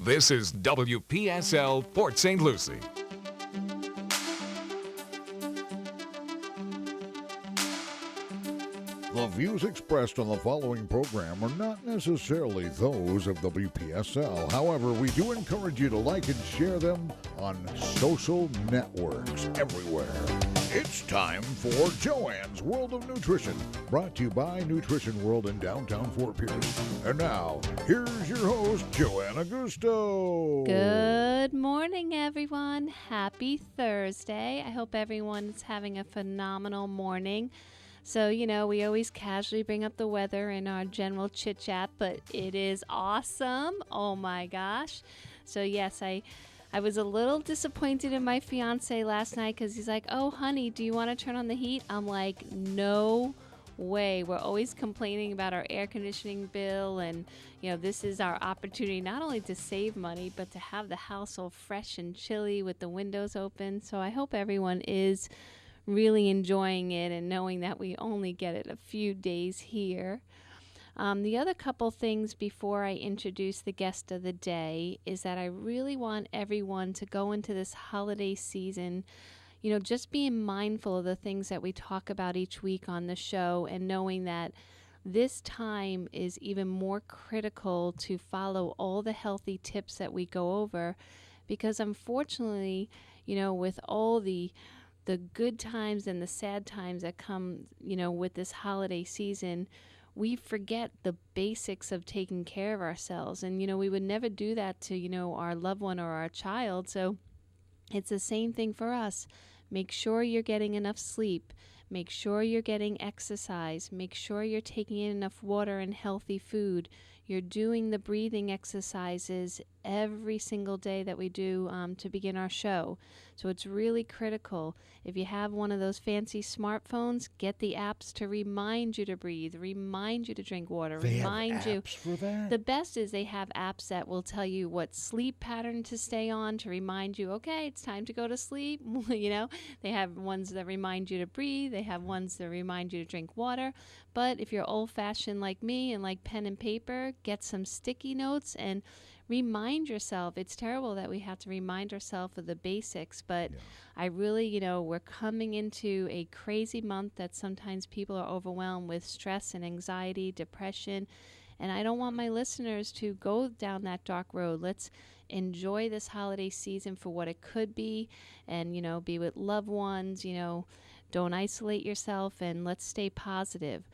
This is WPSL Port St. Lucie. The views expressed on the following program are not necessarily those of WPSL. However, we do encourage you to like and share them on social networks everywhere. It's time for Joanne's World of Nutrition, brought to you by Nutrition World in downtown Fort Pierce. And now, here's your host, Joanne Augusto. Good morning, everyone. Happy Thursday. I hope everyone's having a phenomenal morning. So, we always casually bring up the weather in our general chit-chat, but it is awesome. Oh, my gosh. So, yes, I was a little disappointed in my fiance last night because he's like, oh, honey, do you want to turn on the heat? I'm like, no way. We're always complaining about our air conditioning bill, and, this is our opportunity not only to save money, but to have the house all fresh and chilly with the windows open. So I hope everyone is really enjoying it and knowing that we only get it a few days here. The other couple things before I introduce the guest of the day is that I really want everyone to go into this holiday season, just being mindful of the things that we talk about each week on the show, and knowing that this time is even more critical to follow all the healthy tips that we go over, because unfortunately, with all the good times and the sad times that come, with this holiday season, we forget the basics of taking care of ourselves. And, we would never do that to, our loved one or our child. So it's the same thing for us. Make sure you're getting enough sleep. Make sure you're getting exercise. Make sure you're taking in enough water and healthy food. You're doing the breathing exercises every single day that we do to begin our show. So it's really critical. If you have one of those fancy smartphones, get the apps to remind you to breathe, remind you to drink water, remind you. For that? The best is they have apps that will tell you what sleep pattern to stay on to remind you, okay, it's time to go to sleep. They have ones that remind you to breathe. They have ones that remind you to drink water. But if you're old-fashioned like me and like pen and paper, get some sticky notes and remind yourself. It's terrible that we have to remind ourselves of the basics, but I really, we're coming into a crazy month that sometimes people are overwhelmed with stress and anxiety, depression, and I don't want my listeners to go down that dark road. Let's enjoy this holiday season for what it could be, and, be with loved ones, don't isolate yourself, and let's stay positive.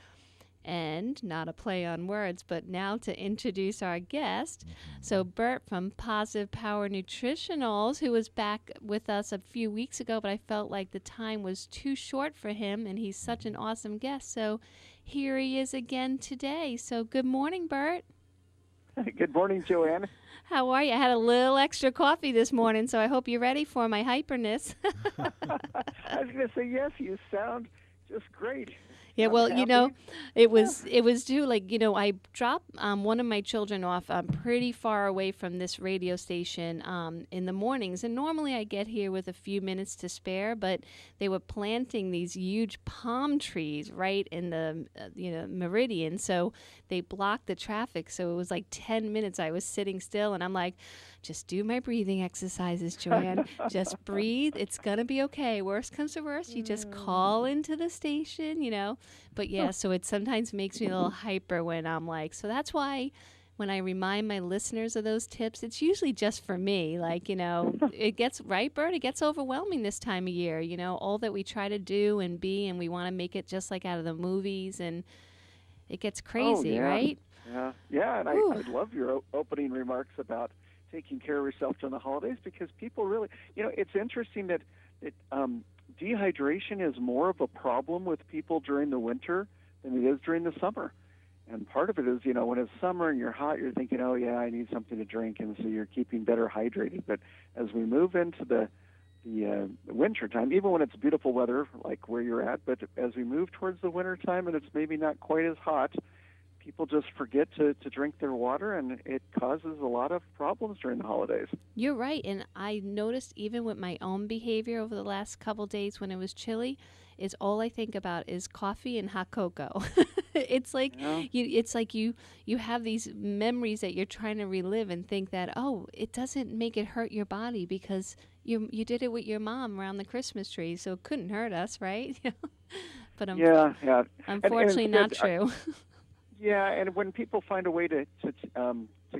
And not a play on words, but now to introduce our guest. So Bert from Positive Power Nutritionals, who was back with us a few weeks ago, but I felt like the time was too short for him, and he's such an awesome guest. So here he is again today. So good morning, Bert. Good morning, Joanne. How are you? I had a little extra coffee this morning, so I hope you're ready for my hyperness. I was going to say, yes, you sound just great. Yeah, well, happy. it was due, I dropped one of my children off pretty far away from this radio station in the mornings. And normally I get here with a few minutes to spare, but they were planting these huge palm trees right in the, meridian. So they blocked the traffic. So it was like 10 minutes I was sitting still, and I'm like, just do my breathing exercises, Joanne. Just breathe. It's going to be okay. Worst comes to worst, you just call into the station, But yeah, so it sometimes makes me a little hyper when I'm like, so that's why when I remind my listeners of those tips, it's usually just for me. It gets, right, Bert? It gets overwhelming this time of year, all that we try to do and be, and we want to make it just like out of the movies, and it gets crazy, right? Yeah, and I love your opening remarks about taking care of yourself during the holidays, because people really, it's interesting that dehydration is more of a problem with people during the winter than it is during the summer. And part of it is, when it's summer and you're hot, you're thinking, oh, yeah, I need something to drink, and so you're keeping better hydrated. But as we move into the winter time, even when it's beautiful weather like where you're at, but as we move towards the winter time and it's maybe not quite as hot, people just forget to drink their water, and it causes a lot of problems during the holidays. You're right, and I noticed even with my own behavior over the last couple days when it was chilly, is all I think about is coffee and hot cocoa. It's like Yeah. you have these memories that you're trying to relive and think that, oh, it doesn't make it hurt your body because you did it with your mom around the Christmas tree, so it couldn't hurt us, right? But Yeah, yeah, and unfortunately, it's not good. true. Yeah, and when people find a way to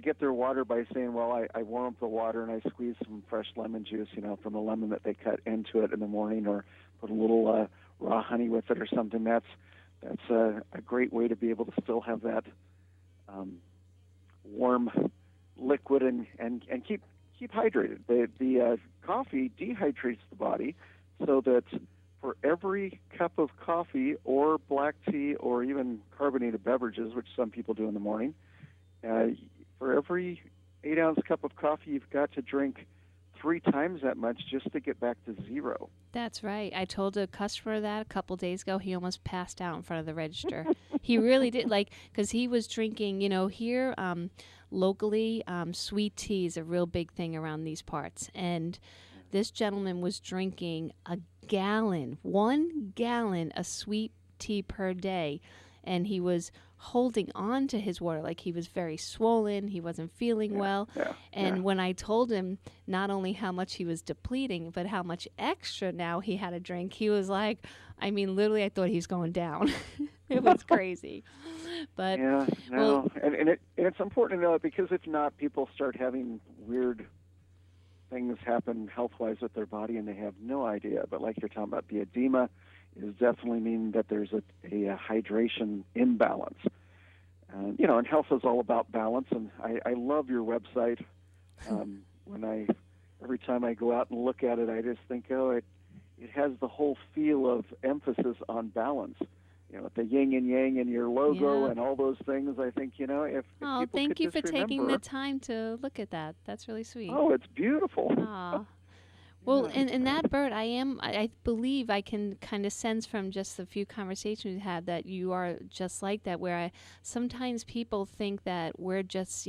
get their water by saying, well, I warm up the water and I squeeze some fresh lemon juice, from the lemon that they cut into it in the morning, or put a little raw honey with it or something. That's a great way to be able to still have that warm liquid and keep hydrated. The coffee dehydrates the body, so that for every cup of coffee or black tea or even carbonated beverages, which some people do in the morning, uh, for every 8-ounce cup of coffee, you've got to drink 3 times that much just to get back to zero. That's right. I told a customer that a couple days ago. He almost passed out in front of the register. He really did, because he was drinking, here locally, sweet tea is a real big thing around these parts. And this gentleman was drinking 1 gallon of sweet tea per day. And he was holding on to his water, like he was very swollen, he wasn't feeling well. And when I told him not only how much he was depleting, but how much extra now he had to drink, he was like, literally I thought he was going down. It was crazy. But Yeah, no, well, and it's important to know it, because if not, people start having weird things happen health-wise with their body, and they have no idea. But like you're talking about, the edema is definitely meaning that there's a hydration imbalance. And health is all about balance. And I love your website. Every time I go out and look at it, I just think, it has the whole feel of emphasis on balance. The yin and yang in your logo and all those things. I think, if people thank could you just for taking the remember, time to look at that. That's really sweet. oh, it's beautiful. Aw. Well, and that bird, I believe I can kind of sense from just the few conversations we had that you are just like that, where sometimes people think that we're just,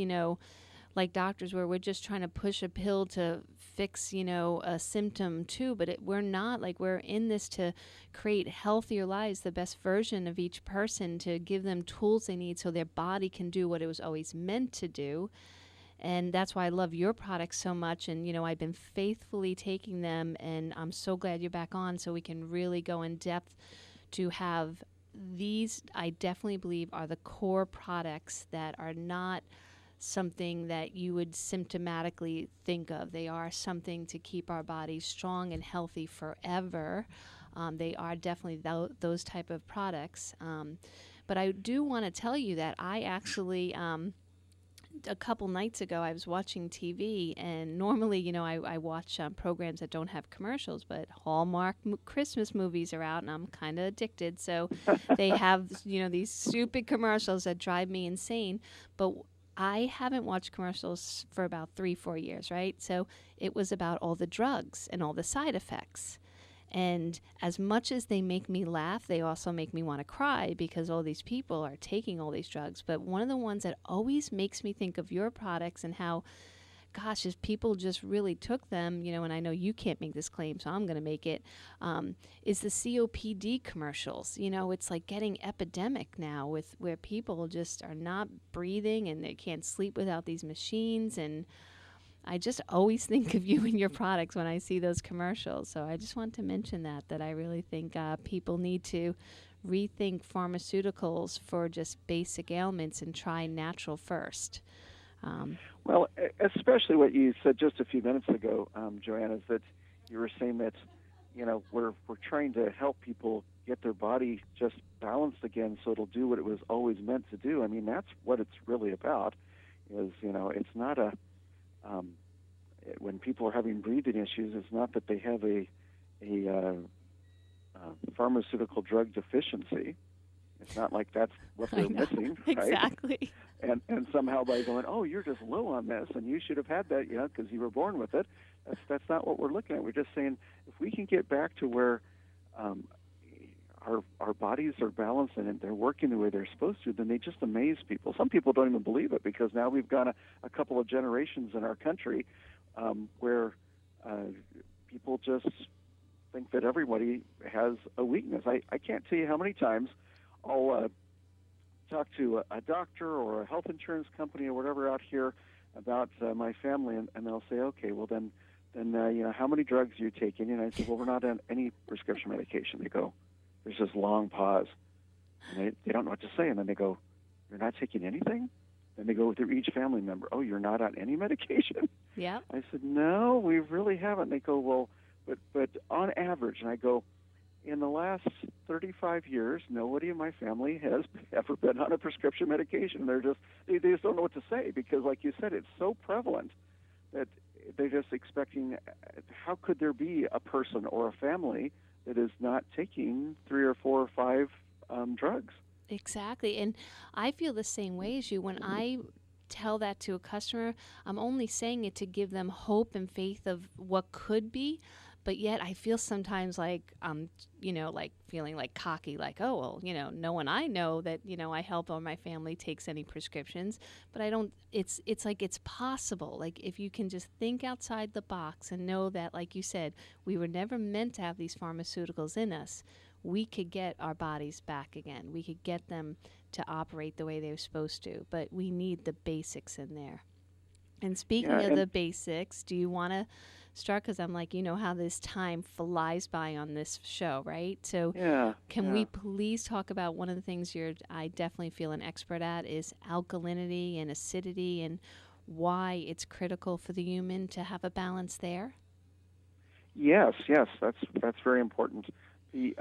like doctors, where we're just trying to push a pill to fix, a symptom too, but we're not. Like, we're in this to create healthier lives, the best version of each person, to give them tools they need so their body can do what it was always meant to do. And that's why I love your products so much. And, I've been faithfully taking them, and I'm so glad you're back on so we can really go in depth to have these, I definitely believe, are the core products that are not something that you would symptomatically think of. They are something to keep our bodies strong and healthy forever. They are definitely those type of products. But I do want to tell you that I actually... a couple nights ago, I was watching TV, and normally, I watch programs that don't have commercials, but Hallmark Christmas movies are out, and I'm kind of addicted. So they have, these stupid commercials that drive me insane. But I haven't watched commercials for about 3-4 years, right? So it was about all the drugs and all the side effects. And as much as they make me laugh, they also make me want to cry, because all these people are taking all these drugs. But one of the ones that always makes me think of your products and how, gosh, if people just really took them, and I know you can't make this claim, so I'm going to make it, is the COPD commercials. It's like getting epidemic now, with where people just are not breathing and they can't sleep without these machines. And I just always think of you and your products when I see those commercials. So I just want to mention that I really think people need to rethink pharmaceuticals for just basic ailments and try natural first. Well, especially what you said just a few minutes ago, Joanne, is that you were saying that, we're trying to help people get their body just balanced again so it'll do what it was always meant to do. I mean, that's what it's really about, is, it's not when people are having breathing issues, it's not that they have a pharmaceutical drug deficiency. It's not like that's what they're missing, right? Exactly. And somehow by going, oh, you're just low on this, and you should have had that, because you were born with it. That's not what we're looking at. We're just saying, if we can get back to where our bodies are balanced and they're working the way they're supposed to, then they just amaze people. Some people don't even believe it, because now we've gone a couple of generations in our country where people just think that everybody has a weakness. I can't tell you how many times I'll talk to a doctor or a health insurance company or whatever out here about my family, and they'll say, okay, well then how many drugs are you taking? And I said, well, we're not on any prescription medication. They go, there's this long pause, and they don't know what to say, and then they go, you're not taking anything? Then they go through each family member, oh, you're not on any medication? Yeah. I said, no, we really haven't. They go, well, but on average, and I go, in the last 35 years, nobody in my family has ever been on a prescription medication. They just don't know what to say because, like you said, it's so prevalent that they're just expecting, how could there be a person or a family that is not taking 3 or 4 or 5 drugs? Exactly. And I feel the same way as you. When I tell that to a customer, I'm only saying it to give them hope and faith of what could be. But yet I feel sometimes like, like feeling like cocky, like, oh, well, no one I know that, I help or my family takes any prescriptions. But I don't, it's like it's possible. Like if you can just think outside the box and know that, like you said, we were never meant to have these pharmaceuticals in us. We could get our bodies back again. We could get them to operate the way they were supposed to. But we need the basics in there. And speaking of the basics, do you want to start? Because I'm like, how this time flies by on this show, right? So can we please talk about one of the things I definitely feel an expert at is alkalinity and acidity and why it's critical for the human to have a balance there? Yes, that's very important. The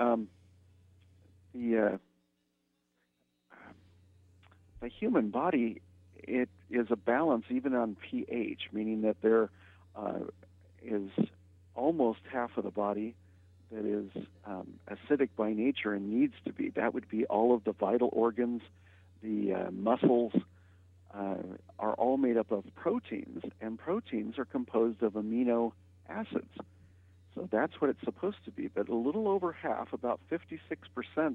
human body, it is a balance even on pH, meaning that there is almost half of the body that is acidic by nature and needs to be. That would be all of the vital organs, the muscles are all made up of proteins, and proteins are composed of amino acids. So that's what it's supposed to be. But a little over half, about 56%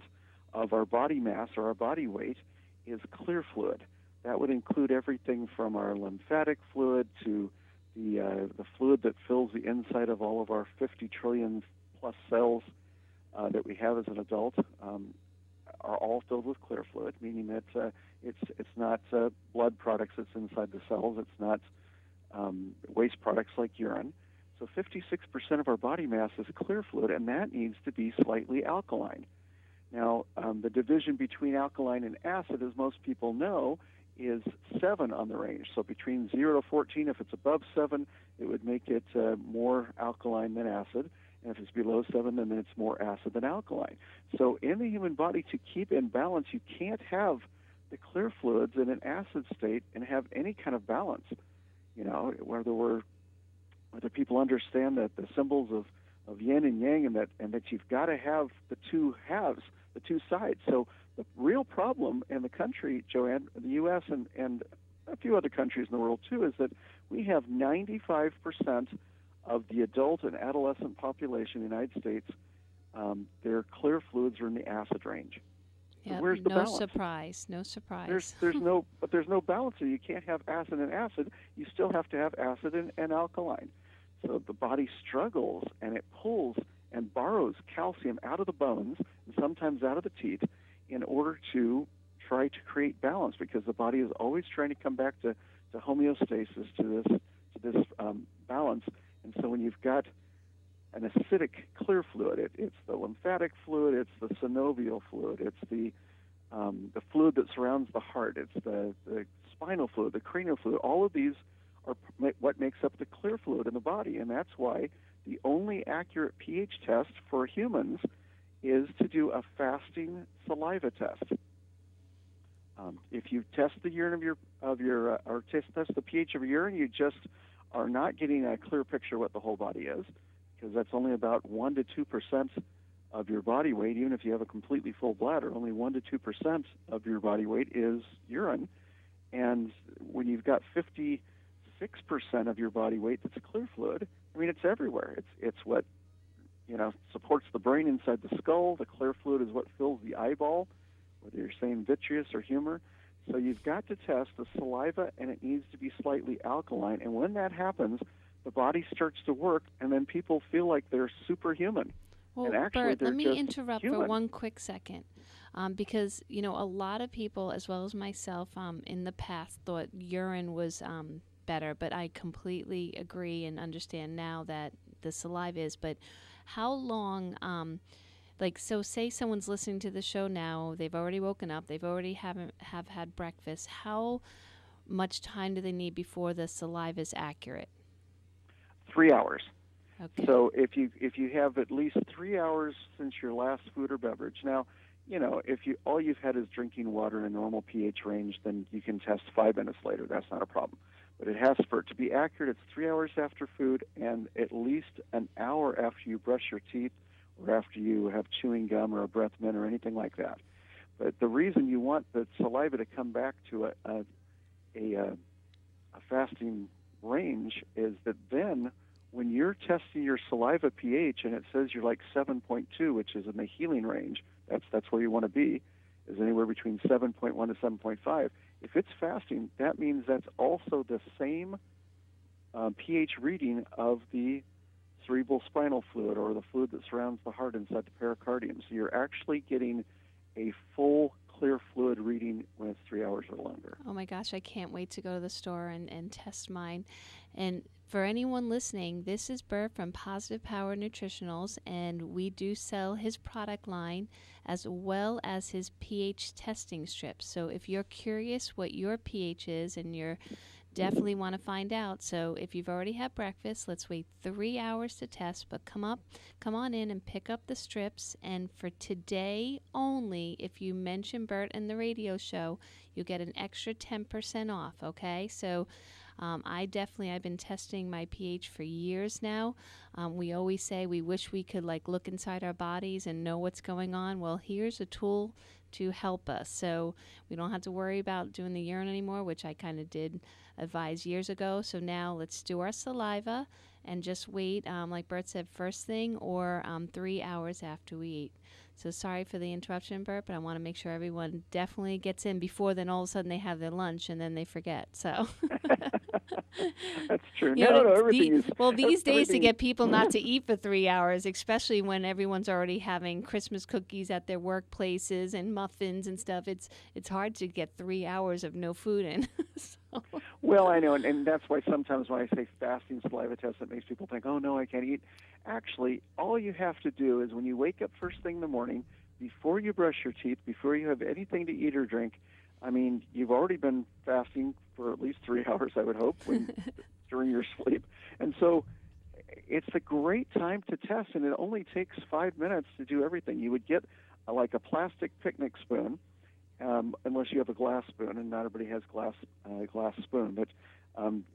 of our body mass or our body weight is clear fluid. That would include everything from our lymphatic fluid to the fluid that fills the inside of all of our 50 trillion plus cells that we have as an adult are all filled with clear fluid, meaning that it's not blood products that's inside the cells. It's not waste products like urine. So 56% of our body mass is clear fluid, and that needs to be slightly alkaline. Now, the division between alkaline and acid, as most people know, is 7 on the range. So between 0 to 14, if it's above 7, it would make it more alkaline than acid. And if it's below 7, then it's more acid than alkaline. So in the human body, to keep in balance, you can't have the clear fluids in an acid state and have any kind of balance. Whether people understand that the symbols of yin and yang and that you've got to have the two halves, the two sides. So the real problem in the country, Joanne, the U.S. and a few other countries in the world too, is that we have 95% of the adult and adolescent population in the United States, their clear fluids are in the acid range. So Yeah, where's the balance? No surprise. There's no balance. So you can't have acid and acid. You still have to have acid and alkaline. So the body struggles and it pulls and borrows calcium out of the bones and sometimes out of the teeth in order to try to create balance, because the body is always trying to come back to homeostasis, to this balance. And so when you've got an acidic clear fluid, it's the lymphatic fluid, it's the synovial fluid, it's the fluid that surrounds the heart, it's the spinal fluid, the cranial fluid. All of these are what makes up the clear fluid in the body, and that's why the only accurate pH test for humans is to do a fasting saliva test. If you test the urine or test the pH of your urine, you just are not getting a clear picture of what the whole body is, because that's only about 1 to 2% of your body weight. Even if you have a completely full bladder, only 1 to 2% of your body weight is urine. And when you've got 56% of your body weight that's clear fluid, I mean, it's everywhere. It's what supports the brain inside the skull. The clear fluid is what fills the eyeball, whether you're saying vitreous or humor. So you've got to test the saliva, and it needs to be slightly alkaline. And when that happens, the body starts to work, and then people feel like they're superhuman. Well, and actually, Bert, they're let me just interrupt human. for one quick second. because, a lot of people, as well as myself, in the past thought urine was better, but I completely agree and understand now that the saliva is. But how long, so say someone's listening to the show now, they've already woken up, they've already have had breakfast. How much time do they need before the saliva is accurate? 3 hours. Okay. So if you have at least 3 hours since your last food or beverage. Now, if all you've had is drinking water in a normal pH range, then you can test 5 minutes later. That's not a problem. But for it to be accurate, it's 3 hours after food and at least an hour after you brush your teeth or after you have chewing gum or a breath mint or anything like that. But the reason you want the saliva to come back to a fasting range is that then when you're testing your saliva pH and it says you're like 7.2, which is in the healing range, that's where you want to be, is anywhere between 7.1 to 7.5. If it's fasting, that means that's also the same pH reading of the cerebral spinal fluid, or the fluid that surrounds the heart inside the pericardium. So you're actually getting a full clear fluid reading when it's 3 hours or longer. Oh my gosh, I can't wait to go to the store and test mine. And for anyone listening, this is Bert from Positive Power Nutritionals, and we do sell his product line as well as his pH testing strips. So if you're curious what your pH is and you're definitely want to find out. So if you've already had breakfast, let's wait 3 hours to test, but come on in and pick up the strips. And for today only, if you mention Bert and the radio show, you get an extra 10% off, okay? So I've been testing my pH for years now. We always say we wish we could look inside our bodies and know what's going on. Well, here's a tool to help us. So we don't have to worry about doing the urine anymore, which I kind of did advise years ago. So now let's do our saliva and just wait, like Bert said, first thing or 3 hours after we eat. So sorry for the interruption, Bert, but I want to make sure everyone definitely gets in before then all of a sudden they have their lunch and then they forget. So that's true. Everything is. These days to get people not to eat for 3 hours, especially when everyone's already having Christmas cookies at their workplaces and muffins and stuff, it's hard to get 3 hours of no food in. So. Well, I know, and that's why sometimes when I say fasting saliva test, it makes people think, oh, no, I can't eat. Actually, all you have to do is when you wake up first thing in the morning, before you brush your teeth, before you have anything to eat or drink, I mean, you've already been fasting for at least 3 hours, I would hope, during your sleep. And so it's a great time to test, and it only takes 5 minutes to do everything. You would get a plastic picnic spoon, unless you have a glass spoon, and not everybody has glass spoon. But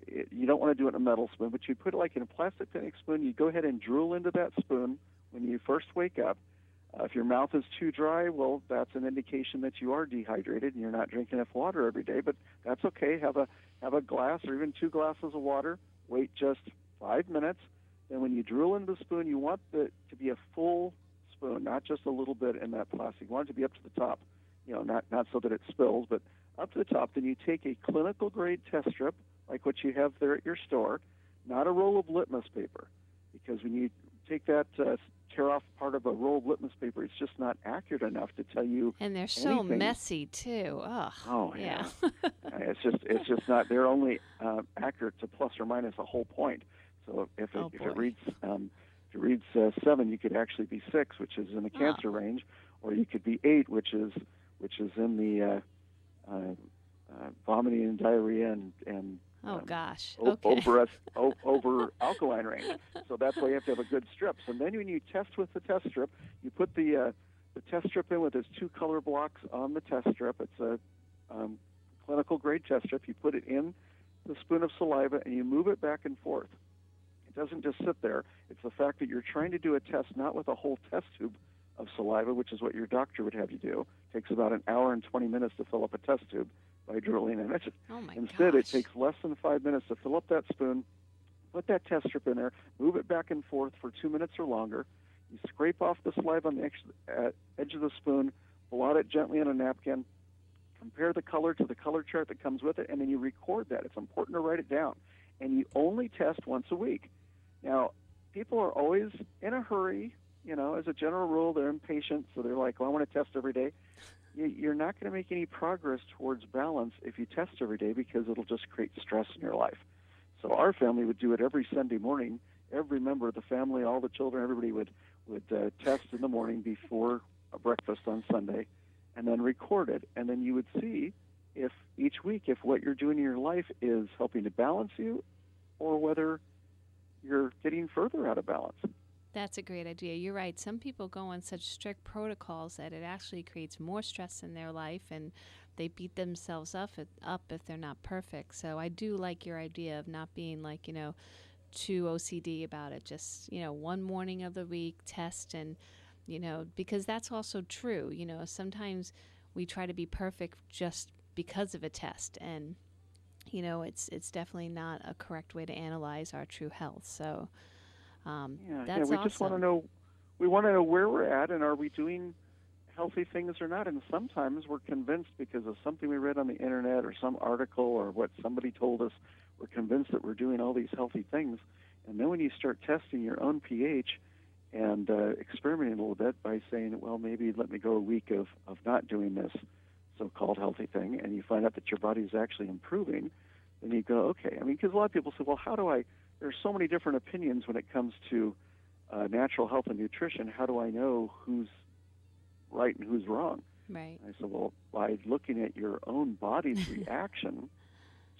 you don't want to do it in a metal spoon, but you put it in a plastic picnic spoon. You go ahead and drool into that spoon when you first wake up. If your mouth is too dry, well, that's an indication that you are dehydrated and you're not drinking enough water every day. But that's okay. Have a glass or even 2 glasses of water. Wait just 5 minutes. Then when you drool into the spoon, you want it to be a full spoon, not just a little bit in that plastic. You want it to be up to the top. Not so that it spills, but up to the top. Then you take a clinical grade test strip, like what you have there at your store, not a roll of litmus paper, because when you take that, tear off part of a roll of litmus paper, it's just not accurate enough to tell you. And they're anything. So messy too. Ugh. Oh yeah. It's just not. They're only accurate to plus or minus a whole point. So if it reads 7, you could actually be 6, which is in the cancer range, or you could be 8, which is in the vomiting and diarrhea and gosh. over alkaline range. So that's why you have to have a good strip. So then when you test with the test strip, you put the test strip in with its 2 color blocks on the test strip. It's a clinical grade test strip. You put it in the spoon of saliva and you move it back and forth. It doesn't just sit there. It's the fact that you're trying to do a test not with a whole test tube of saliva, which is what your doctor would have you do. It takes about an hour and 20 minutes to fill up a test tube by drooling in it. Oh my Instead, gosh. it takes less than 5 minutes to fill up that spoon, put that test strip in there, move it back and forth for 2 minutes or longer. You scrape off the saliva on the edge of the spoon, blot it gently on a napkin, compare the color to the color chart that comes with it, and then you record that. It's important to write it down. And you only test once a week. Now, people are always in a hurry as a general rule, they're impatient, so they're like, well, I want to test every day. You're not going to make any progress towards balance if you test every day, because it'll just create stress in your life. So our family would do it every Sunday morning. Every member of the family, all the children, everybody would test in the morning before breakfast on Sunday, and then record it. And then you would see if each week, if what you're doing in your life is helping to balance you, or whether you're getting further out of balance. That's a great idea. You're right. Some people go on such strict protocols that it actually creates more stress in their life, and they beat themselves up if they're not perfect. So I do like your idea of not being like, too OCD about it. Just, one morning of the week test, and, because that's also true. Sometimes we try to be perfect just because of a test, and, it's definitely not a correct way to analyze our true health. So that's we awesome. just want to know. We want to know where we're at, and are we doing healthy things or not? And sometimes we're convinced because of something we read on the internet or some article or what somebody told us. We're convinced that we're doing all these healthy things, and then when you start testing your own pH and experimenting a little bit by saying, well, maybe let me go a week of not doing this so-called healthy thing, and you find out that your body is actually improving, then you go, okay. Because a lot of people say, well, how do I? There's so many different opinions when it comes to natural health and nutrition. How do I know who's right and who's wrong? Right. I said, well, by looking at your own body's reaction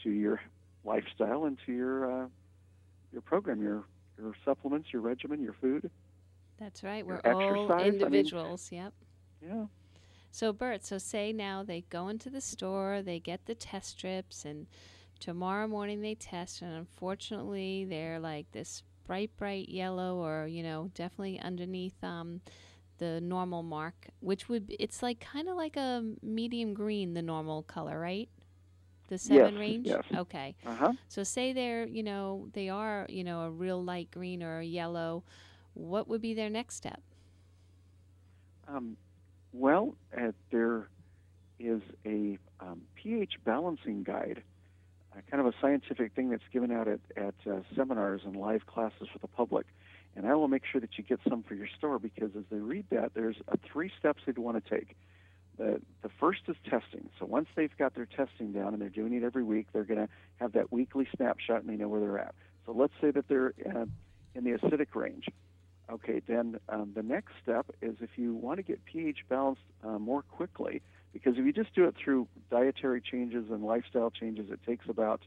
to your lifestyle and to your program, your supplements, your regimen, your food. That's right. We're exercise, all individuals. Yep. Yeah. So, Bert, say now they go into the store, they get the test strips, and tomorrow morning they test, and unfortunately they're like this bright yellow, or, definitely underneath the normal mark, which it's like kind of like a medium green, the normal color, right? The 7 range? Yes. Okay. Uh-huh. So say they are, a real light green or a yellow. What would be their next step? There is a pH balancing guide, kind of a scientific thing that's given out at seminars and live classes for the public. And I will make sure that you get some for your store, because as they read that, there's 3 steps they'd want to take. The first is testing. So once they've got their testing down and they're doing it every week, they're going to have that weekly snapshot and they know where they're at. So let's say that they're in the acidic range. Okay, then the next step is if you want to get pH balanced more quickly, because if you just do it through dietary changes and lifestyle changes, it takes about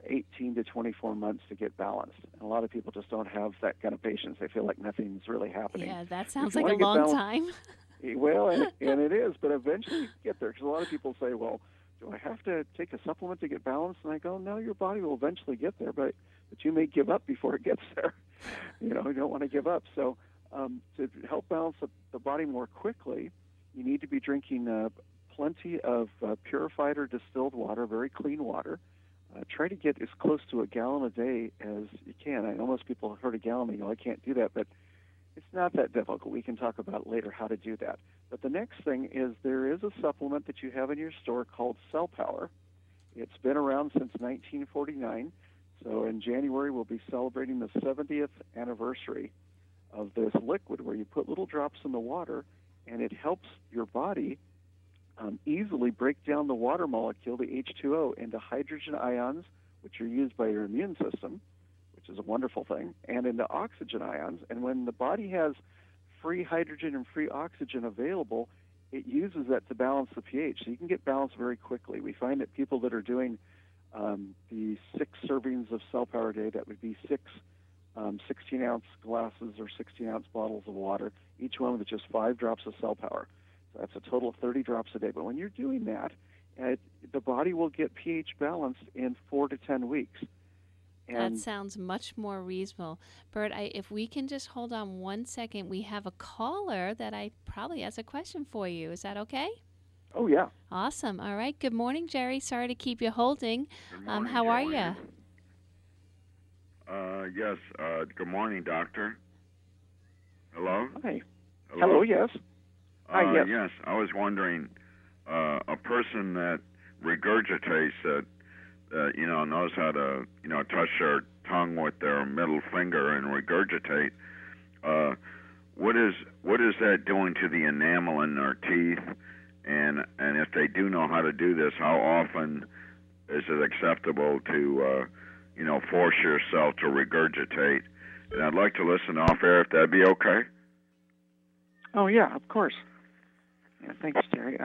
18 to 24 months to get balanced. And a lot of people just don't have that kind of patience. They feel like nothing's really happening. Yeah, that sounds like a long time. Well, and it is, but eventually you get there. Because a lot of people say, well, do I have to take a supplement to get balanced? And I go, no, your body will eventually get there, but you may give up before it gets there. You don't want to give up. So to help balance the body more quickly, you need to be drinking plenty of purified or distilled water, very clean water. Try to get as close to a gallon a day as you can. I know most people have heard a gallon and I can't do that, but it's not that difficult. We can talk about later how to do that. But the next thing is there is a supplement that you have in your store called Cell Power. It's been around since 1949. So in January, we'll be celebrating the 70th anniversary of this liquid where you put little drops in the water, and it helps your body easily break down the water molecule, the H2O, into hydrogen ions, which are used by your immune system, which is a wonderful thing, and into oxygen ions. And when the body has free hydrogen and free oxygen available, it uses that to balance the pH. So you can get balanced very quickly. We find that people that are doing the 6 servings of Cell Power a day, that would be 6 16-ounce glasses or 16-ounce bottles of water, each one with just 5 drops of Cell Power. So that's a total of 30 drops a day. But when you're doing that, the body will get pH balanced in 4 to 10 weeks. And that sounds much more reasonable. Bert, if we can just hold on 1 second, we have a caller that I probably has a question for you. Is that okay? Oh, yeah. Awesome. All right. Good morning, Jerry. Sorry to keep you holding. Good morning, how are Joanne. you? Yes. Good morning, doctor. Hello? Hi. Hello, yes. Hi, yes. Yes. I was wondering, a person that regurgitates that, knows how to, touch their tongue with their middle finger and regurgitate, what is that doing to the enamel in our teeth? And if they do know how to do this, how often is it acceptable to force yourself to regurgitate? And I'd like to listen off air if that'd be okay. Oh yeah, of course. Yeah, thanks, Terry.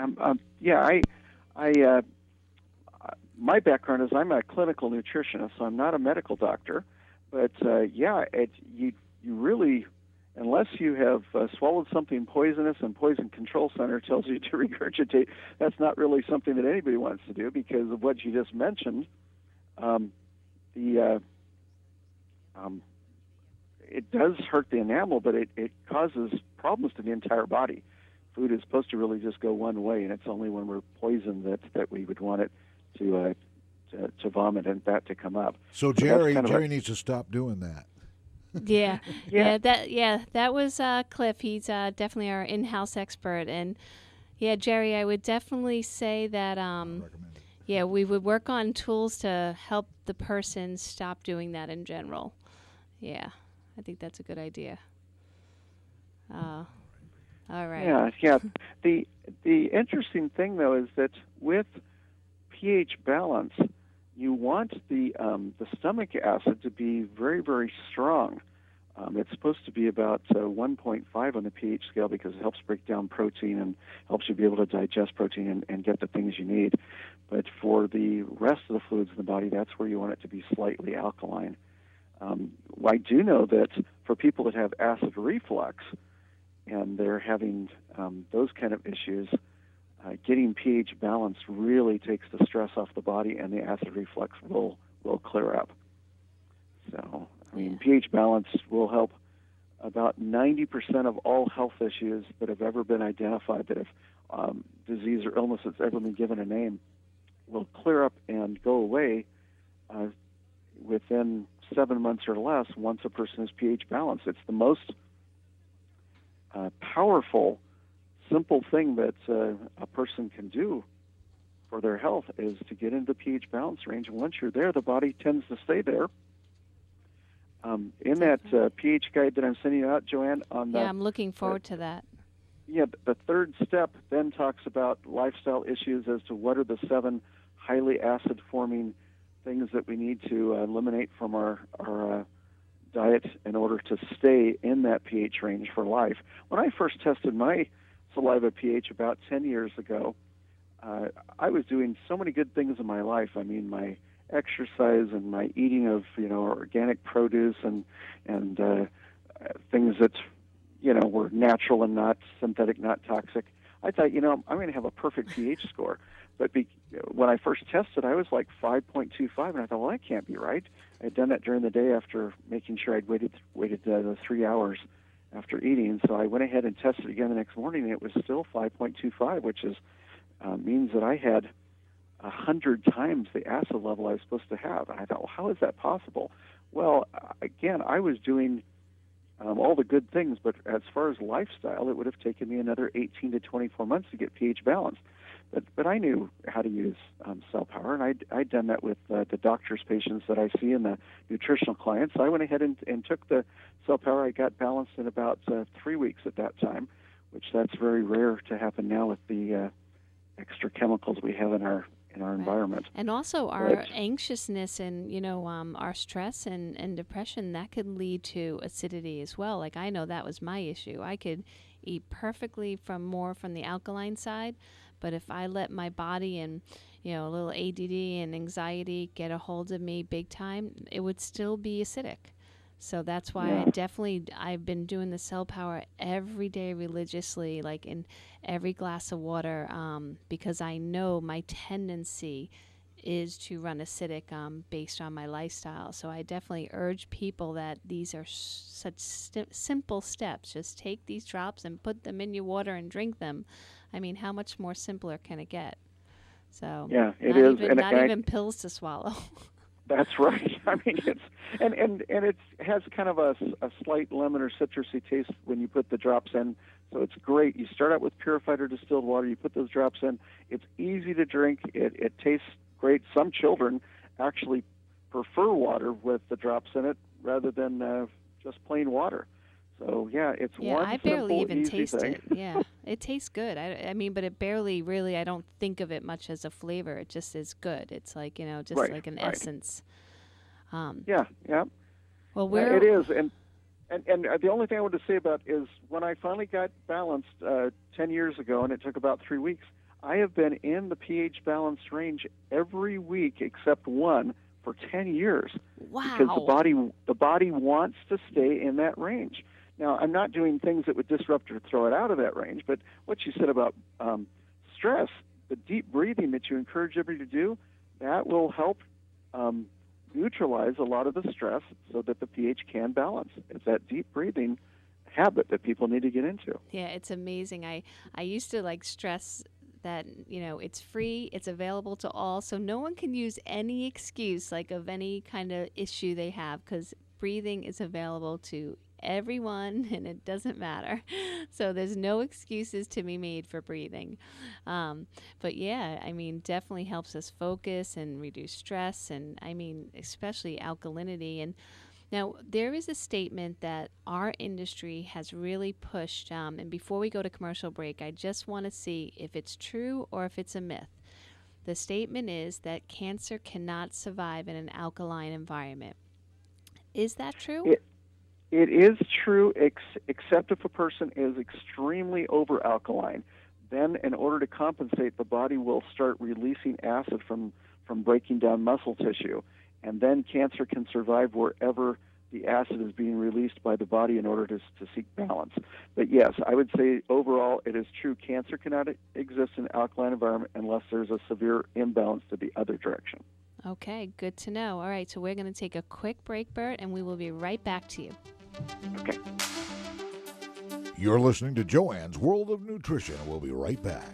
My background is I'm a clinical nutritionist, so I'm not a medical doctor. But you really, unless you have swallowed something poisonous and Poison Control Center tells you to regurgitate, that's not really something that anybody wants to do because of what you just mentioned. It does hurt the enamel, but it causes problems to the entire body. Food is supposed to really just go one way, and it's only when we're poisoned that we would want it to vomit and that to come up. So Jerry needs to stop doing that. Yeah. That was Cliff. He's definitely our in-house expert, and Jerry, I would definitely say that we would work on tools to help the person stop doing that in general. Yeah, I think that's a good idea. All right. Yeah. The interesting thing though is that with pH balance, you want the stomach acid to be very, very strong. It's supposed to be about 1.5 on the pH scale because it helps break down protein and helps you be able to digest protein and get the things you need. But for the rest of the fluids in the body, that's where you want it to be slightly alkaline. I do know that for people that have acid reflux and they're having those kind of issues, getting pH balance really takes the stress off the body, and the acid reflux will clear up. So, pH balance will help about 90% of all health issues that have ever been identified, that have disease or illness that's ever been given a name, will clear up and go away within 7 months or less once a person is pH balanced. It's the most powerful, simple thing that a person can do for their health is to get into the pH balance range. And once you're there, the body tends to stay there. In that pH guide that I'm sending out, Joanne, I'm looking forward to that. Yeah, the third step then talks about lifestyle issues as to what are the 7 highly acid-forming things that we need to eliminate from our diet in order to stay in that pH range for life. When I first tested my saliva pH about 10 years ago, I was doing so many good things in my life. I mean, my exercise and my eating of organic produce and things that were natural and not synthetic, not toxic. I thought, I'm going to have a perfect pH score. But when I first tested, I was like 5.25, and I thought, well, that can't be right. I had done that during the day after making sure I'd waited the 3 hours after eating. So I went ahead and tested again the next morning, and it was still 5.25, which is means that I had 100 times the acid level I was supposed to have. And I thought, well, how is that possible? Well, again, I was doing all the good things, but as far as lifestyle, it would have taken me another 18 to 24 months to get pH balanced. But I knew how to use Cell Power, and I'd done that with the doctor's patients that I see and the nutritional clients. So I went ahead and took the Cell Power. I got balanced in about 3 weeks at that time, which that's very rare to happen now with the extra chemicals we have in our environment. And also our anxiousness and, our stress and depression, that could lead to acidity as well. Like I know that was my issue. I could eat perfectly from the alkaline side, but if I let my body and, a little ADD and anxiety get a hold of me big time, it would still be acidic. So that's why I've been doing the Cell Power every day religiously, like in every glass of water, because I know my tendency is to run acidic based on my lifestyle. So I definitely urge people that these are such simple steps. Just take these drops and put them in your water and drink them. I mean, how much more simpler can it get? So it is. Not even pills to swallow. That's right. I mean, it's and it has kind of a slight lemon or citrusy taste when you put the drops in. So it's great. You start out with purified or distilled water. You put those drops in. It's easy to drink. It tastes great. Some children actually prefer water with the drops in it rather than just plain water. So yeah, it's Yeah, one I barely simple, even easy taste thing. it. Yeah, it tastes good. I mean, but it barely really, I don't think of it much as a flavor. It just is good. It's like, just Right, like an right. essence. Um, Yeah, yeah. well, Yeah, we're, it is, and the only thing I wanted to say about is when I finally got balanced 10 years ago, and it took about 3 weeks. I have been in the pH balanced range every week except one for 10 years because wow. the body wants to stay in that range. Now, I'm not doing things that would disrupt or throw it out of that range, but what you said about stress, the deep breathing that you encourage everybody to do, that will help neutralize a lot of the stress so that the pH can balance. It's that deep breathing habit that people need to get into. Yeah, it's amazing. I used to like stress that, it's free, it's available to all, so no one can use any excuse like of any kind of issue they have because breathing is available to everyone and it doesn't matter. So there's no excuses to be made for breathing. But yeah, I mean, definitely helps us focus and reduce stress and I mean, especially alkalinity. And now, there is a statement that our industry has really pushed, and before we go to commercial break, I just want to see if it's true or if it's a myth. The statement is that cancer cannot survive in an alkaline environment. Is that true? It is true, except if a person is extremely over alkaline. Then, in order to compensate, the body will start releasing acid from breaking down muscle tissue. And then cancer can survive wherever the acid is being released by the body in order to seek balance. But yes, I would say overall it is true. Cancer cannot exist in an alkaline environment unless there's a severe imbalance to the other direction. Okay, good to know. All right, so we're going to take a quick break, Bert, and we will be right back to you. Okay. You're listening to Joanne's World of Nutrition. We'll be right back.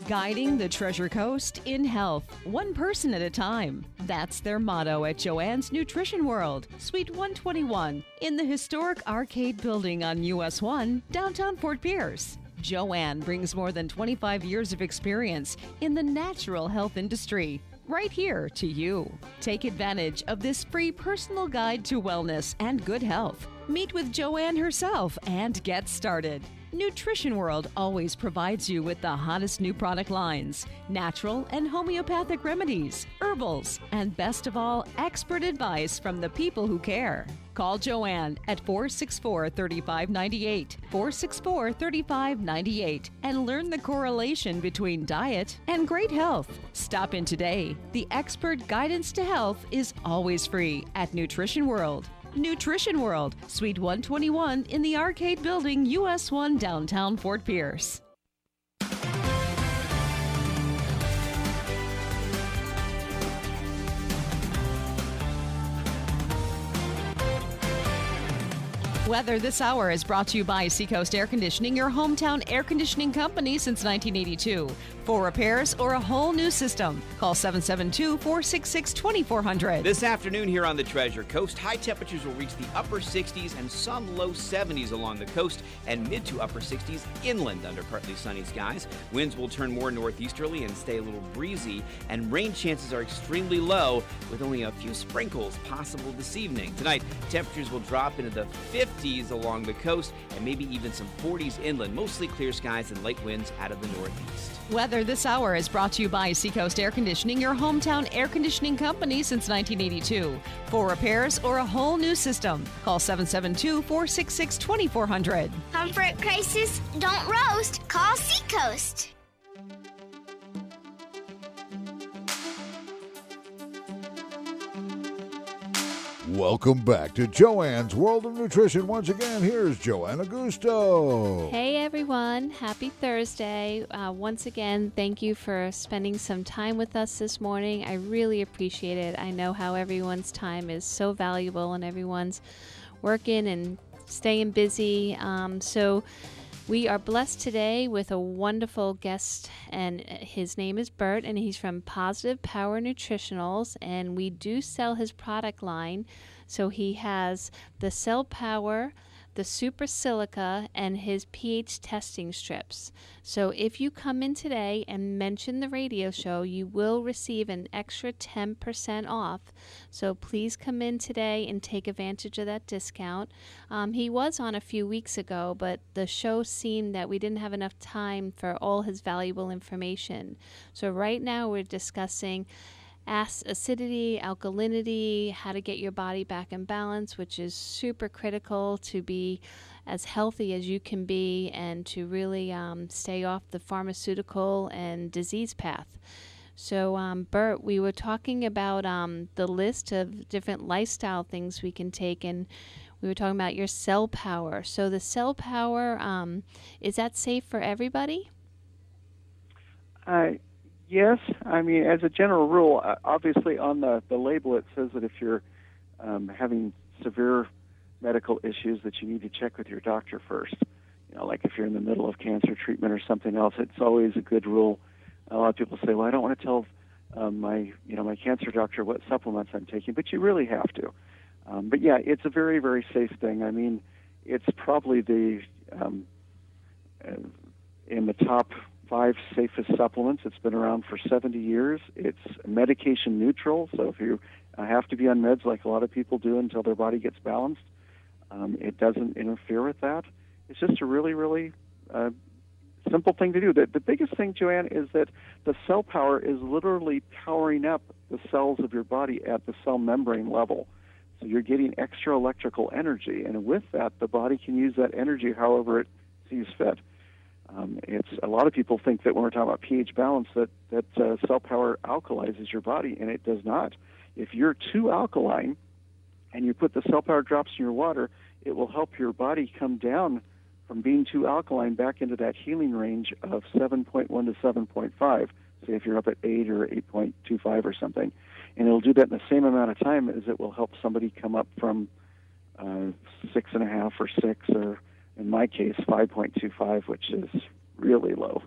Guiding the Treasure Coast in health, one person at a time. That's their motto at Joanne's Nutrition World, Suite 121, in the historic Arcade Building on US 1, downtown Fort Pierce. Joanne brings more than 25 years of experience in the natural health industry, right here to you. Take advantage of this free personal guide to wellness and good health. Meet with Joanne herself and get started. Nutrition World always provides you with the hottest new product lines, natural and homeopathic remedies, herbals, and best of all, expert advice from the people who care. Call Joanne at 464-3598, 464-3598, and learn the correlation between diet and great health. Stop in today. The expert guidance to health is always free at Nutrition World. Nutrition World, Suite 121 in the Arcade Building, US 1, downtown Fort Pierce. Weather this hour is brought to you by Seacoast Air Conditioning, your hometown air conditioning company since 1982. For repairs or a whole new system, call 772-466-2400. This afternoon here on the Treasure Coast, high temperatures will reach the upper 60s and some low 70s along the coast and mid to upper 60s inland under partly sunny skies. Winds will turn more northeasterly and stay a little breezy, and rain chances are extremely low with only a few sprinkles possible this evening. Tonight, temperatures will drop into the 50s along the coast and maybe even some 40s inland, mostly clear skies and light winds out of the northeast. Weather this hour is brought to you by Seacoast Air Conditioning, your hometown air conditioning company since 1982. For repairs or a whole new system, call 772-466-2400. Comfort crisis? Don't roast. Call Seacoast. Welcome back to Joanne's World of Nutrition. Once again, here's Joanne Augusto. Hey everyone, happy Thursday. Once again, thank you for spending some time with us this morning. I really appreciate it. I know how everyone's time is so valuable and everyone's working and staying busy. So we are blessed today with a wonderful guest, and his name is Bert, and he's from Positive Power Nutritionals, and we do sell his product line. So he has the Cell Power, the super silica and his pH testing strips. So if you come in today and mention the radio show, you will receive an extra 10% off. So please come in today and take advantage of that discount. He was on a few weeks ago, but the show seemed that we didn't have enough time for all his valuable information. So right now we're discussing acidity, alkalinity, how to get your body back in balance, which is super critical to be as healthy as you can be and to really stay off the pharmaceutical and disease path. So, Bert, we were talking about the list of different lifestyle things we can take, and we were talking about your cell power. So the cell power, is that safe for everybody? Yes, I mean, as a general rule, obviously on the label it says that if you're having severe medical issues that you need to check with your doctor first. You know, like if you're in the middle of cancer treatment or something else, it's always a good rule. A lot of people say, well, I don't want to tell my cancer doctor what supplements I'm taking, but you really have to. But yeah, it's a very, very safe thing. I mean, it's probably in the top 5 safest supplements. It's been around for 70 years. It's medication neutral, so if you have to be on meds like a lot of people do until their body gets balanced, it doesn't interfere with that. It's just a really, really simple thing to do. The biggest thing, Joanne, is that the cell power is literally powering up the cells of your body at the cell membrane level. So you're getting extra electrical energy, and with that, the body can use that energy however it sees fit. It's a lot of people think that when we're talking about pH balance that cell power alkalizes your body, and it does not. If you're too alkaline and you put the cell power drops in your water, it will help your body come down from being too alkaline back into that healing range of 7.1 to 7.5. Say if you're up at 8 or 8.25 or something, and it'll do that in the same amount of time as it will help somebody come up from 6.5 or 6 or, in my case, 5.25, which is really low.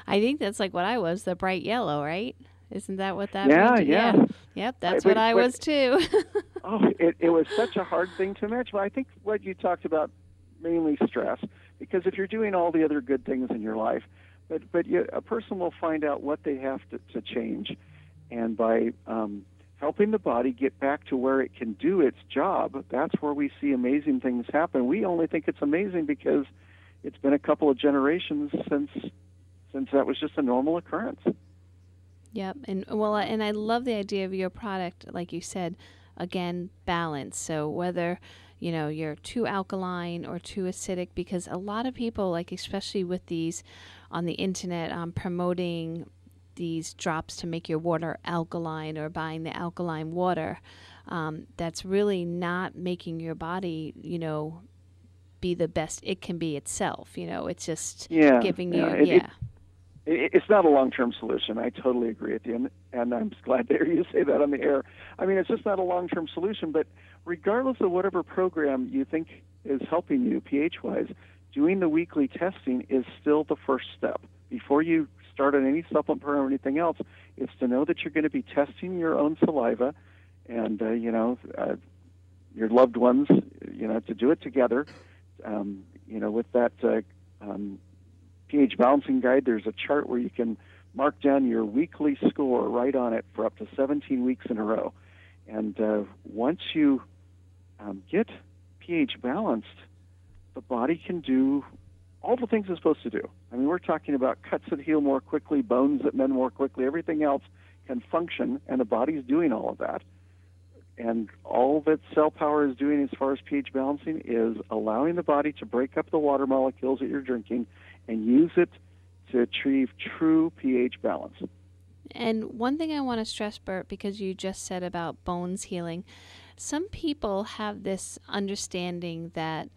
I think that's like what I was, the bright yellow, right? Isn't that what that Yeah, means? yeah. Yep, that's what I was too. It was such a hard thing to match. But I think what you talked about, mainly stress, because if you're doing all the other good things in your life, but a person will find out what they have to change. And by helping the body get back to where it can do its job, that's where we see amazing things happen. We only think it's amazing because it's been a couple of generations since that was just a normal occurrence. Yep, and I love the idea of your product, like you said, again, balance. So whether you're too alkaline or too acidic, because a lot of people, like especially with these on the internet, promoting these drops to make your water alkaline or buying the alkaline water, that's really not making your body, be the best it can be itself. It's just giving you, It's not a long-term solution. I totally agree with you, and I'm just glad to hear you say that on the air. I mean, it's just not a long-term solution, but regardless of whatever program you think is helping you pH-wise, doing the weekly testing is still the first step. Before you start on any supplement program or anything else, it's to know that you're going to be testing your own saliva and, your loved ones, to do it together. With that pH balancing guide, there's a chart where you can mark down your weekly score right on it for up to 17 weeks in a row. And once you get pH balanced, the body can do all the things it's supposed to do. I mean, we're talking about cuts that heal more quickly, bones that mend more quickly. Everything else can function, and the body's doing all of that. And all that cell power is doing as far as pH balancing is allowing the body to break up the water molecules that you're drinking and use it to achieve true pH balance. And one thing I want to stress, Bert, because you just said about bones healing, some people have this understanding that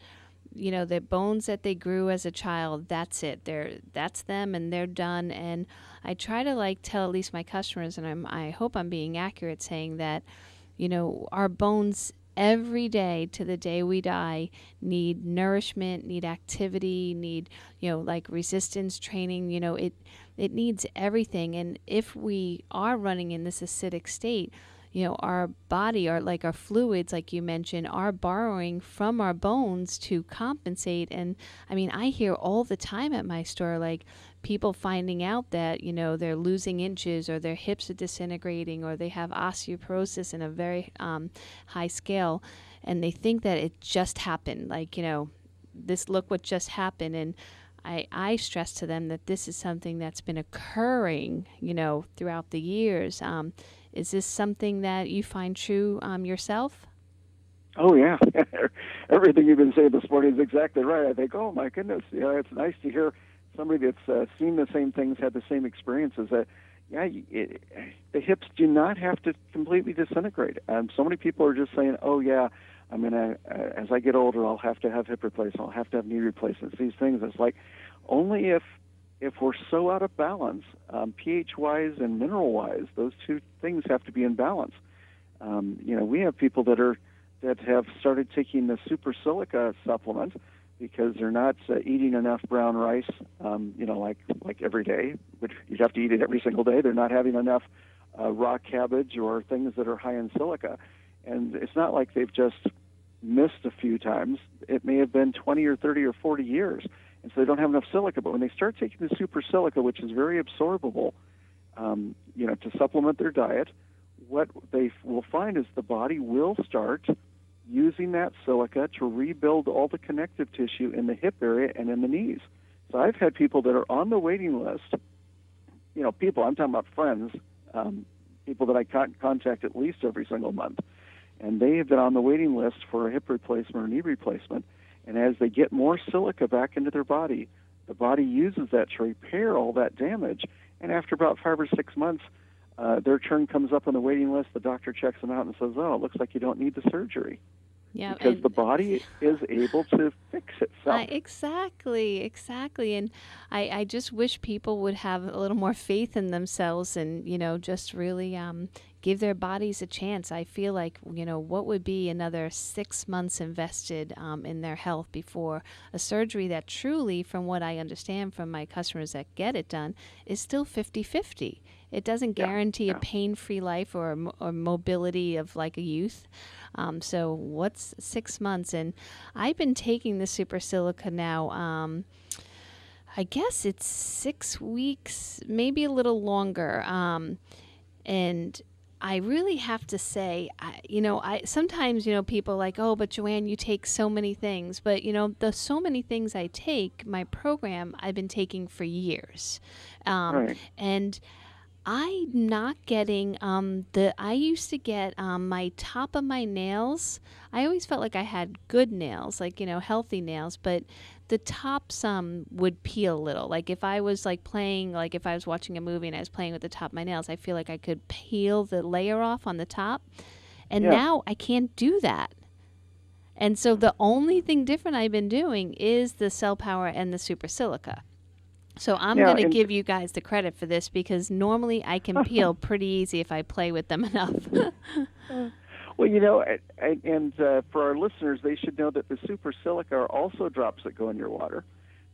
the bones that they grew as a child, that's it. That's them, and they're done. And I try to tell at least my customers, and I hope I'm being accurate, saying that our bones every day to the day we die need nourishment, need activity, need resistance training. It needs everything. And if we are running in this acidic state, our body, or like our fluids, like you mentioned, are borrowing from our bones to compensate. And I mean, I hear all the time at my store, like people finding out that, they're losing inches, or their hips are disintegrating, or they have osteoporosis in a very high scale. And they think that it just happened. Like, look what just happened. And I stress to them that this is something that's been occurring, throughout the years. Is this something that you find true yourself? Oh, yeah. Everything you've been saying this morning is exactly right. I think, oh, my goodness, it's nice to hear somebody that's seen the same things, had the same experiences. The hips do not have to completely disintegrate. So many people are just saying, oh, yeah, I'm going to, as I get older, I'll have to have hip replacement, I'll have to have knee replacements, these things. It's like, only if we're so out of balance, pH-wise and mineral-wise, those two things have to be in balance. We have people that have started taking the super silica supplement because they're not eating enough brown rice, like every day, which you'd have to eat it every single day. They're not having enough raw cabbage or things that are high in silica. And it's not like they've just missed a few times. It may have been 20 or 30 or 40 years. And so they don't have enough silica. But when they start taking the super silica, which is very absorbable, to supplement their diet, what they will find is the body will start using that silica to rebuild all the connective tissue in the hip area and in the knees. So I've had people that are on the waiting list, I'm talking about friends, people that I contact at least every single month, and they have been on the waiting list for a hip replacement or knee replacement. And as they get more silica back into their body, the body uses that to repair all that damage. And after about 5 or 6 months, their turn comes up on the waiting list. The doctor checks them out and says, oh, it looks like you don't need the surgery. Yeah, because the body is able to fix itself. Exactly. And I just wish people would have a little more faith in themselves and, just really give their bodies a chance. I feel like, what would be another 6 months invested in their health before a surgery that truly, from what I understand from my customers that get it done, is still 50-50. It doesn't guarantee a pain-free life or mobility of like a youth. So what's 6 months? And I've been taking the super silica now, I guess it's 6 weeks, maybe a little longer. And I really have to say, I sometimes, people are like, oh, but Joanne, you take so many things. But, the so many things I take, my program, I've been taking for years. Right. And I'm not getting I used to get my top of my nails. I always felt like I had good nails, like, healthy nails, but the tops would peel a little. Like if I was playing, like if I was watching a movie and I was playing with the top of my nails, I feel like I could peel the layer off on the top. And now I can't do that. And so the only thing different I've been doing is the Cell Power and the Super Silica. So I'm going to give you guys the credit for this because normally I can peel pretty easy if I play with them enough. Well, for our listeners, they should know that the super silica are also drops that go in your water.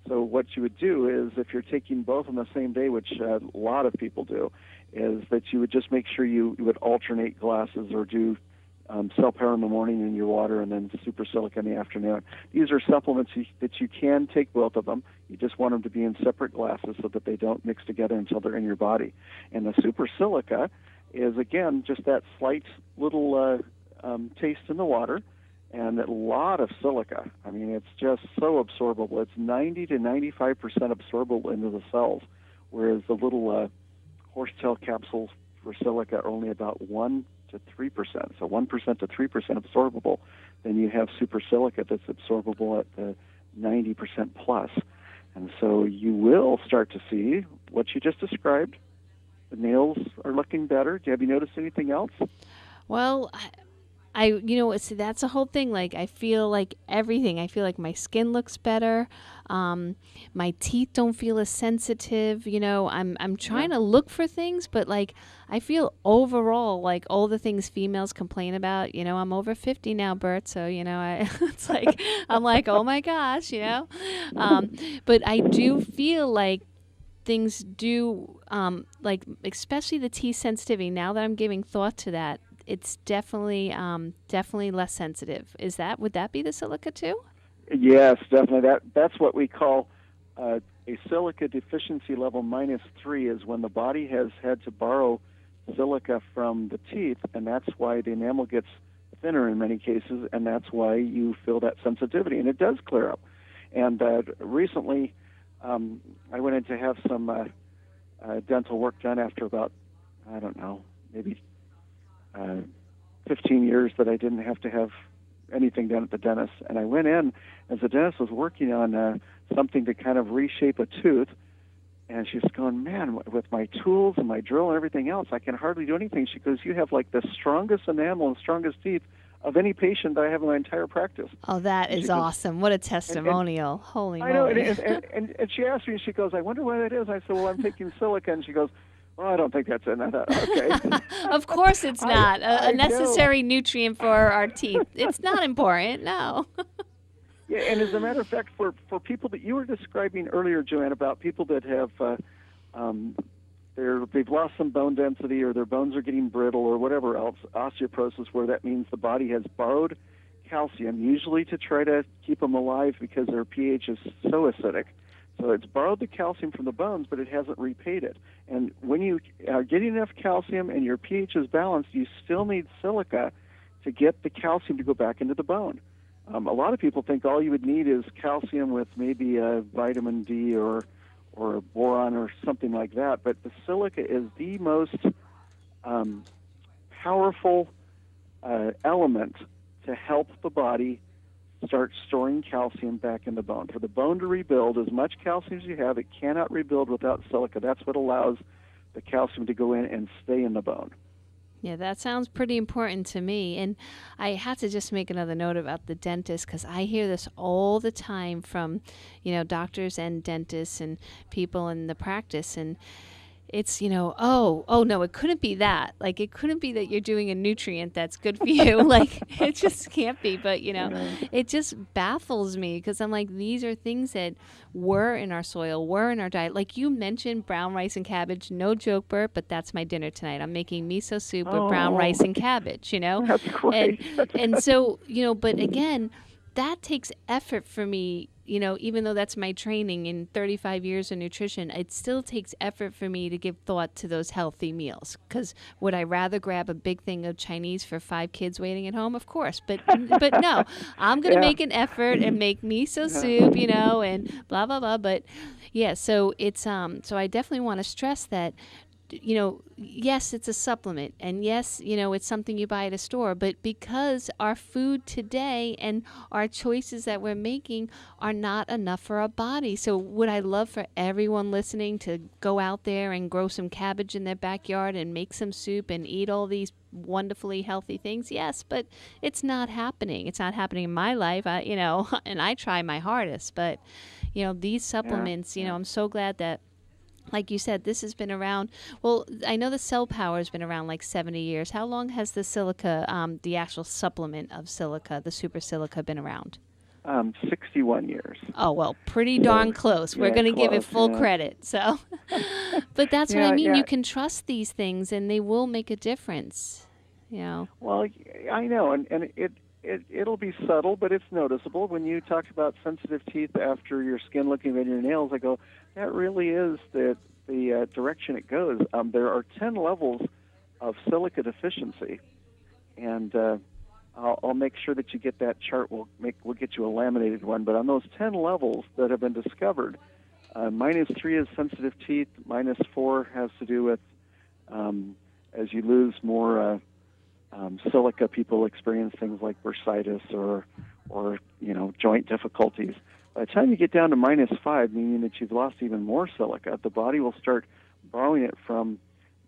So what you would do is if you're taking both on the same day, which a lot of people do, is that you would just make sure you would alternate glasses or do Cell Power in the morning in your water and then super silica in the afternoon. These are supplements that you can take both of them. You just want them to be in separate glasses so that they don't mix together until they're in your body. And the super silica is, again, just that slight little taste in the water and a lot of silica. I mean, it's just so absorbable. It's 90 to 95% absorbable into the cells, whereas the little horsetail capsules for silica are only about 1 to 3%, so 1% to 3% absorbable. Then you have super silica that's absorbable at the 90% plus. And so you will start to see what you just described. The nails are looking better. Have you noticed anything else? Well, see, that's the whole thing. Like, I feel like everything. I feel like my skin looks better. My teeth don't feel as sensitive. I'm trying to look for things, but like, I feel overall like all the things females complain about. I'm over 50 now, Bert. So it's like I'm like, oh my gosh, But I do feel like things do, like especially the teeth sensitivity. Now that I'm giving thought to that. it's definitely less sensitive. Would that be the silica too? Yes, definitely. That's what we call a silica deficiency level -3 is when the body has had to borrow silica from the teeth, and that's why the enamel gets thinner in many cases, and that's why you feel that sensitivity, and it does clear up. And recently, I went in to have some dental work done after about, I don't know, maybe 15 years that I didn't have to have anything done at the dentist. And I went in as the dentist was working on something to kind of reshape a tooth. And she's going, man, with my tools and my drill and everything else, I can hardly do anything. She goes, you have like the strongest enamel and strongest teeth of any patient that I have in my entire practice. Oh, that is awesome. What a testimonial. Holy moly. I know. And she asked me, she goes, I wonder why that is. I said, well, I'm taking silica. And she goes, well, I don't think that's it. And I thought, okay. Of course it's not. A necessary nutrient for our teeth. It's not important, no. Yeah, and as a matter of fact, for people that you were describing earlier, Joanne, about people that have they've lost some bone density or their bones are getting brittle or whatever else, osteoporosis, where that means the body has borrowed calcium, usually to try to keep them alive because their pH is so acidic. So it's borrowed the calcium from the bones, but it hasn't repaid it. And when you are getting enough calcium and your pH is balanced, you still need silica to get the calcium to go back into the bone. A lot of people think all you would need is calcium with maybe a vitamin D or a boron or something like that. But the silica is the most powerful element to help the body start storing calcium back in the bone. For the bone to rebuild, as much calcium as you have, it cannot rebuild without silica. That's what allows the calcium to go in and stay in the bone. Yeah, that sounds pretty important to me. And I had to just make another note about the dentist because I hear this all the time from, doctors and dentists and people in the practice. And it's, oh no, it couldn't be that. Like, it couldn't be that you're doing a nutrient that's good for you. Like, it just can't be. But, it just baffles me because I'm like, these are things that were in our soil, were in our diet. Like you mentioned, brown rice and cabbage. No joke, Bert, but that's my dinner tonight. I'm making miso soup with brown rice and cabbage, That's great. And so, but again, that takes effort for me. Even though that's my training in 35 years of nutrition, it still takes effort for me to give thought to those healthy meals. Because would I rather grab a big thing of Chinese for 5 kids waiting at home? Of course. But no, I'm going to make an effort and make miso soup, and blah, blah, blah. But yeah, so it's, so I definitely want to stress that, yes, it's a supplement, and yes, it's something you buy at a store, but because our food today and our choices that we're making are not enough for our body. So would I love for everyone listening to go out there and grow some cabbage in their backyard and make some soup and eat all these wonderfully healthy things? Yes, but it's not happening. It's not happening in my life, and I try my hardest, but, these supplements, I'm so glad that, like you said, this has been around. Well, I know the Cell Power has been around like 70 years. How long has the silica, the actual supplement of silica, the super silica, been around? 61 years. Oh, well, pretty darn close. We're going to give it full credit. So, but that's what I mean. You can trust these things, and they will make a difference. Well, I know, and it'll be subtle, but it's noticeable. When you talk about sensitive teeth after your skin looking at your nails, I go, that really is the direction it goes. There are 10 levels of silica deficiency, and I'll make sure that you get that chart. We'll get you a laminated one. But on those 10 levels that have been discovered, -3 is sensitive teeth. -4 has to do with as you lose more silica, people experience things like bursitis or joint difficulties. By the time you get down to -5, meaning that you've lost even more silica, the body will start borrowing it from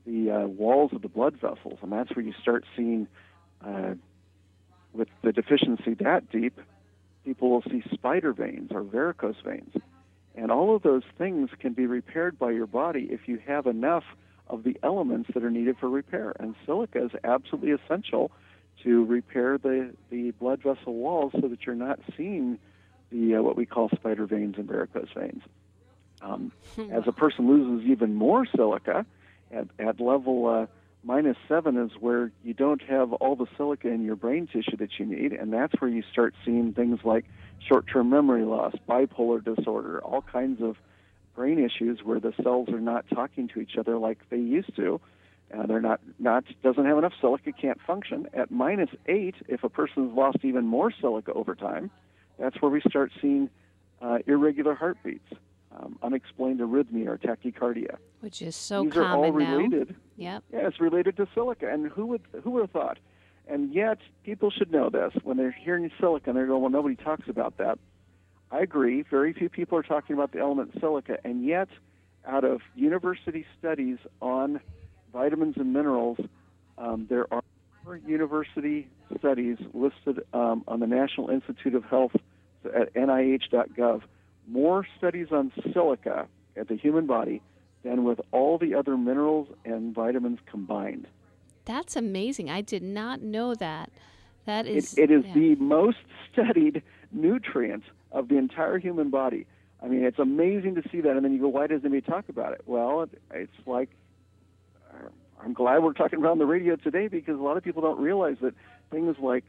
the walls of the blood vessels, and that's where you start seeing, with the deficiency that deep, people will see spider veins or varicose veins. And all of those things can be repaired by your body if you have enough of the elements that are needed for repair. And silica is absolutely essential to repair the blood vessel walls so that you're not seeing the what we call spider veins and varicose veins. As a person loses even more silica at level -7 is where you don't have all the silica in your brain tissue that you need, and that's where you start seeing things like short-term memory loss, bipolar disorder, all kinds of brain issues where the cells are not talking to each other like they used to. They're not doesn't have enough silica, can't function. At -8, if a person's lost even more silica over time, that's where we start seeing irregular heartbeats, unexplained arrhythmia or tachycardia. Which is so These common are all now. related. Yep. Yeah, it's related to silica. And who would have thought? And yet, people should know this. When they're hearing silica, and they're going, well, nobody talks about that. I agree. Very few people are talking about the element silica. And yet, out of university studies on vitamins and minerals, there are 4 university studies listed on the National Institute of Health at NIH.gov. More studies on silica at the human body than with all the other minerals and vitamins combined. That's amazing. I did not know that. That is... It is the most studied nutrient of the entire human body. I mean, it's amazing to see that, and then you go, why doesn't anybody talk about it? Well, it's like, I'm glad we're talking about it on the radio today, because a lot of people don't realize that things like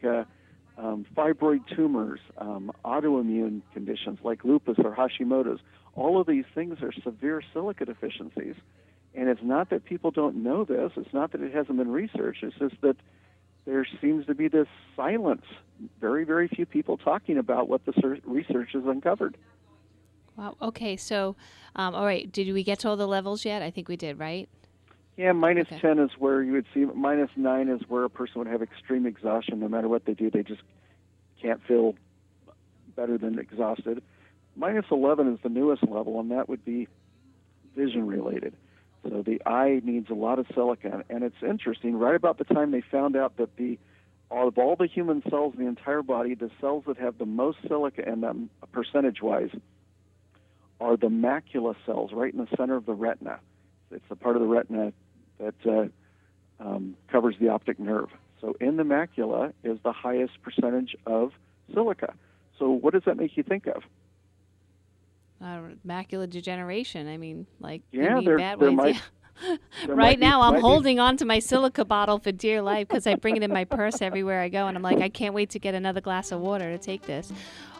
fibroid tumors, autoimmune conditions like lupus or Hashimoto's, all of these things are severe silica deficiencies. And it's not that people don't know this. It's not that it hasn't been researched. It's just that there seems to be this silence. Very, very few people talking about what the research has uncovered. Wow. Okay. So, all right. Did we get to all the levels yet? I think we did, right? Yeah, -10 is where you would see. -9 is where a person would have extreme exhaustion. No matter what they do, they just can't feel better than exhausted. -11 is the newest level, and that would be vision-related. So the eye needs a lot of silica. And it's interesting, right about the time they found out that of all the human cells in the entire body, the cells that have the most silica in them, percentage-wise, are the macula cells right in the center of the retina. It's the part of the retina that covers the optic nerve. So in the macula is the highest percentage of silica. So what does that make you think of? Macular degeneration. I mean, like, yeah, in bad there ways. might, Yeah. there Right now, I'm might be- holding on to my silica bottle for dear life because I bring it in my purse everywhere I go, and I'm like, I can't wait to get another glass of water to take this.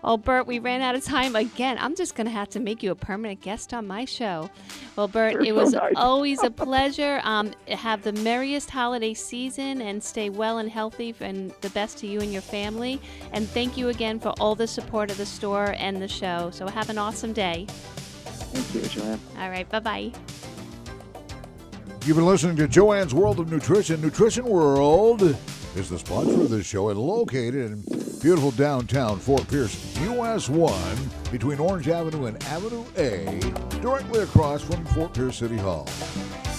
Oh, Bert, we ran out of time again. I'm just going to have to make you a permanent guest on my show. Well, Bert, You're it was so nice. always a pleasure. Have the merriest holiday season and stay well and healthy, and the best to you and your family. And thank you again for all the support of the store and the show. So have an awesome day. Thank you, Joanne. All right, bye-bye. You've been listening to Joanne's World of Nutrition. Nutrition World is the sponsor of this show and located in beautiful downtown Fort Pierce, US 1, between Orange Avenue and Avenue A, directly across from Fort Pierce City Hall.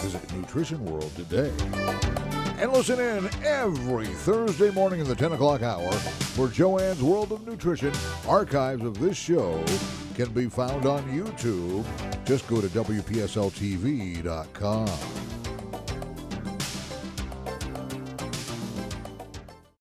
Visit Nutrition World today. And listen in every Thursday morning in the 10 o'clock hour for Joanne's World of Nutrition. Archives of this show can be found on YouTube. Just go to WPSLTV.com.